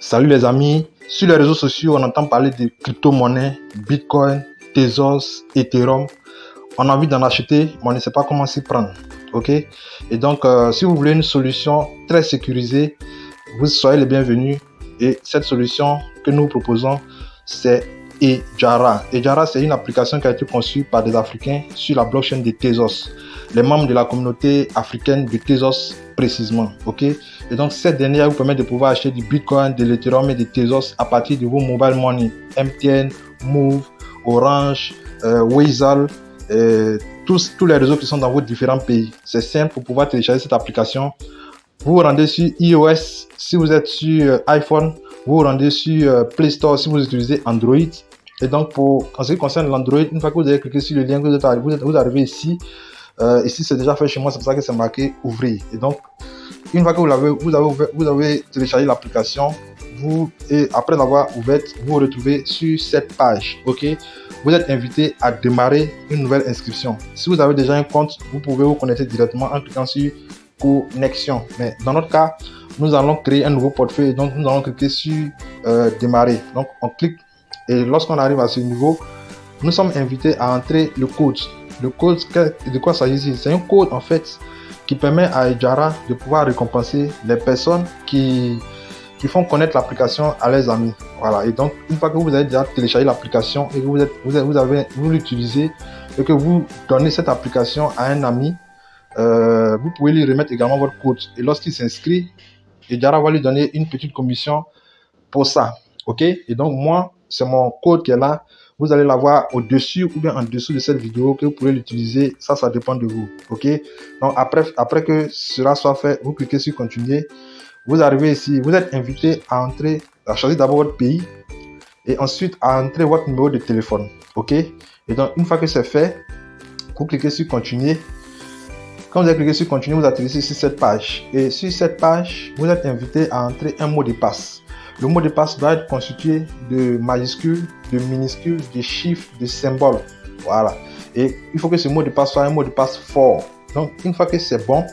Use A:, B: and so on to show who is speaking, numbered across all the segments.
A: Salut les amis, sur les réseaux sociaux on entend parler de crypto-monnaies, Bitcoin, Tezos, Ethereum. On a envie d'en acheter mais on ne sait pas comment s'y prendre. Ok? Et donc si vous voulez une solution très sécurisée, vous soyez les bienvenus. Et cette solution que nous proposons, c'est Ejara. Ejara, c'est une application qui a été conçue par des Africains sur la blockchain de Tezos, les membres de la communauté africaine de Tezos précisément. Ok? Et donc cette dernière vous permet de pouvoir acheter du Bitcoin, de l'Ethereum et des Tezos à partir de vos mobile money, MTN, Move, Orange, Weasel, tous les réseaux qui sont dans vos différents pays. C'est simple pour pouvoir télécharger cette application. Vous vous rendez sur iOS si vous êtes sur iPhone, vous vous rendez sur Play Store si vous utilisez Android. Et donc en ce qui concerne l'Android, une fois que vous avez cliqué sur le lien, vous arrivez ici. Ici c'est déjà fait chez moi, c'est pour ça que c'est marqué ouvrir. Et donc une fois que vous avez téléchargé l'application, et après l'avoir ouverte, vous vous retrouvez sur cette page. Ok, vous êtes invité à démarrer une nouvelle inscription. Si vous avez déjà un compte, vous pouvez vous connecter directement en cliquant sur connexion. Mais dans notre cas, nous allons créer un nouveau portefeuille. Donc nous allons cliquer sur démarrer. Donc on clique et lorsqu'on arrive à ce niveau, nous sommes invités à entrer le code. Le code, de quoi s'agit-il? C'est un code en fait qui permet à Ejara de pouvoir récompenser les personnes qui font connaître l'application à leurs amis. Voilà. Et donc, une fois que vous avez déjà téléchargé l'application et que vous l'utilisez et que vous donnez cette application à un ami, vous pouvez lui remettre également votre code. Et lorsqu'il s'inscrit, Ejara va lui donner une petite commission pour ça. Ok? Et donc, moi, c'est mon code qui est là. Vous allez l'avoir au-dessus ou bien en dessous de cette vidéo que vous pouvez l'utiliser. Ça dépend de vous. Ok? Donc, après que cela soit fait, vous cliquez sur continuer. Vous arrivez ici. Vous êtes invité à choisir d'abord votre pays et ensuite à entrer votre numéro de téléphone. Ok? Et donc, une fois que c'est fait, vous cliquez sur continuer. Quand vous avez cliqué sur continuer, vous atterrissez sur cette page. Et sur cette page, vous êtes invité à entrer un mot de passe. Le mot de passe doit être constitué de majuscules, de minuscules, de chiffres, de symboles. Voilà. Et il faut que ce mot de passe soit un mot de passe fort. Donc, une fois que c'est bon,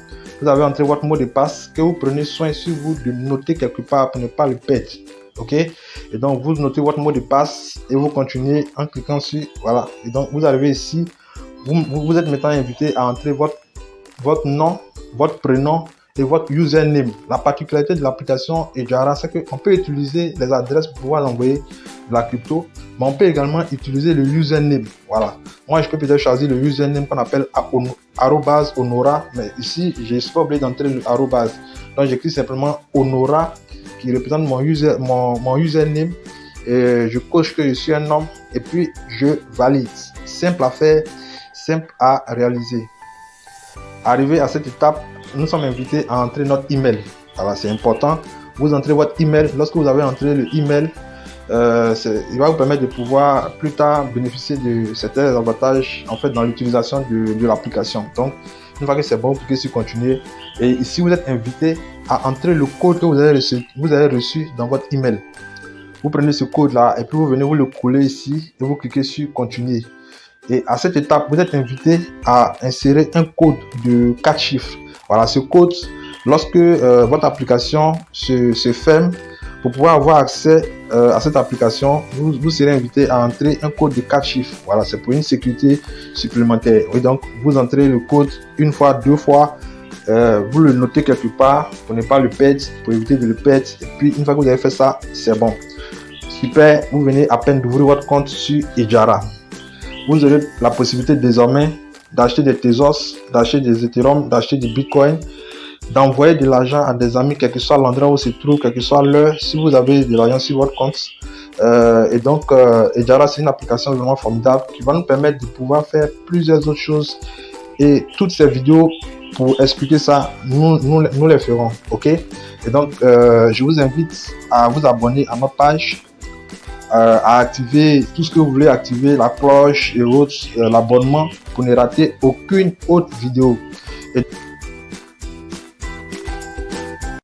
A: vous avez entré votre mot de passe que vous prenez soin sur vous de noter quelque part pour ne pas le perdre. Ok? Et donc, vous notez votre mot de passe et vous continuez en cliquant sur. Voilà. Et donc, vous arrivez ici. Vous êtes maintenant invité à entrer votre nom, votre prénom et votre username. La particularité de l'application Ejara, c'est qu'on peut utiliser les adresses pour pouvoir envoyer de la crypto, mais on peut également utiliser le username. Voilà. Moi, je peux peut-être choisir le username qu'on appelle @honora, mais ici, j'ai pas oublié d'entrer le arrobase. Donc, j'écris simplement Honora qui représente mon username et je coche que je suis un homme et puis je valide. Simple à faire, simple à réaliser. Arrivé à cette étape, nous sommes invités à entrer notre email. Voilà, c'est important. Vous entrez votre email. Lorsque vous avez entré le email, il va vous permettre de pouvoir plus tard bénéficier de certains avantages en fait dans l'utilisation de l'application. Donc, une fois que c'est bon, vous cliquez sur continuer. Et ici, vous êtes invité à entrer le code que vous avez reçu dans votre email. Vous prenez ce code-là et puis vous venez vous le coller ici et vous cliquez sur continuer. Et à cette étape, vous êtes invité à insérer un code de 4 chiffres. Voilà, ce code, lorsque votre application se ferme, pour pouvoir avoir accès à cette application, vous serez invité à entrer un code de 4 chiffres. Voilà, c'est pour une sécurité supplémentaire. Et donc, vous entrez le code une fois, deux fois. Vous le notez quelque part pour ne pas le perdre, pour éviter de le perdre. Et puis, une fois que vous avez fait ça, c'est bon. Super, vous venez à peine d'ouvrir votre compte sur Ejara. Vous aurez la possibilité désormais d'acheter des Tezos, d'acheter des Ethereum, d'acheter des Bitcoin, d'envoyer de l'argent à des amis, quel que soit l'endroit où se trouve, quelle que soit l'heure, si vous avez de l'argent sur votre compte. Et donc, Ejara, c'est une application vraiment formidable qui va nous permettre de pouvoir faire plusieurs autres choses. Et toutes ces vidéos, pour expliquer ça, nous les ferons. Ok? Et donc, je vous invite à vous abonner à notre page. À activer tout ce que vous voulez activer, la cloche et autres, l'abonnement pour ne rater aucune autre vidéo. Et